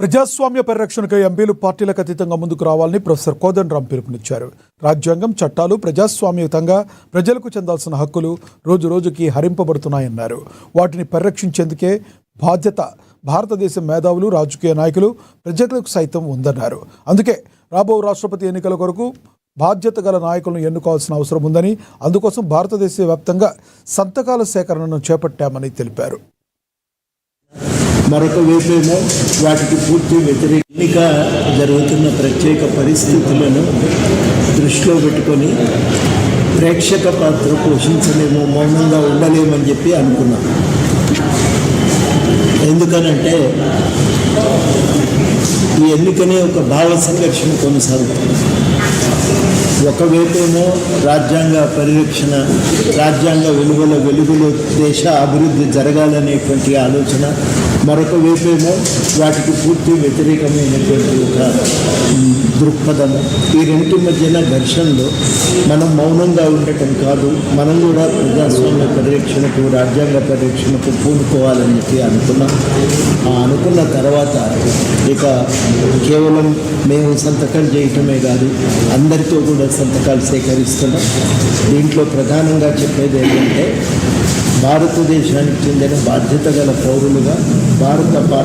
ప్రజాస్వామ్య పరిరక్షణకు ఎంపీలు పార్టీలకు అతీతంగా ముందుకు రావాలని ప్రొఫెసర్ కోదండరాం పిలుపునిచ్చారు. రాజ్యాంగం, చట్టాలు ప్రజాస్వామ్యయుతంగా ప్రజలకు చెందాల్సిన హక్కులు రోజురోజుకి హరింపబడుతున్నాయన్నారు. వాటిని పరిరక్షించేందుకే బాధ్యత భారతదేశ మేధావులు, రాజకీయ నాయకులు, ప్రజలకు సైతం ఉందన్నారు. అందుకే రాబో రాష్ట్రపతి ఎన్నికల కొరకు బాధ్యత గల నాయకులను ఎన్నుకోవాల్సిన అవసరం ఉందని, అందుకోసం భారతదేశ వ్యాప్తంగా సంతకాల సేకరణను చేపట్టామని తెలిపారు. మరొక వైపేమో వాటికి పూర్తి వ్యతిరేక ఎన్నిక జరుగుతున్న ప్రత్యేక పరిస్థితులను దృష్టిలో పెట్టుకొని ప్రేక్షక పాత్ర పోషించలేమో, మౌనంగా ఉండలేమని చెప్పి అనుకున్నాం. ఎందుకనంటే ఈ ఎన్నికనే ఒక భావ సంఘర్షణ కొనసాగుతుంది. ఒకవైపేమో రాజ్యాంగ పరిరక్షణ, రాజ్యాంగ వెలుగులో దేశ అభివృద్ధి జరగాలనేటువంటి ఆలోచన, మరొక వైపేమో వాటికి పూర్తి వ్యతిరేకమైనటువంటి ఒక దృక్పథము. ఈ రెంటి మధ్యన ఘర్షణలో మనం మౌనంగా ఉండటం కాదు, మనం కూడా ప్రజాస్వామ్య పరిరక్షణకు, రాజ్యాంగ పరిరక్షణకు పూనుకోవాలని చెప్పి అనుకున్నాం. అనుకున్న తర్వాత ఇక కేవలం మేము సంతకాలు చేయటమే కాదు, అందరితో కూడా సంతకాలు సేకరిస్తున్నాం. దీంట్లో ప్రధానంగా చెప్పేది ఏంటంటే భారతదేశానికి చెందిన బాధ్యత గల పౌరులుగా భారత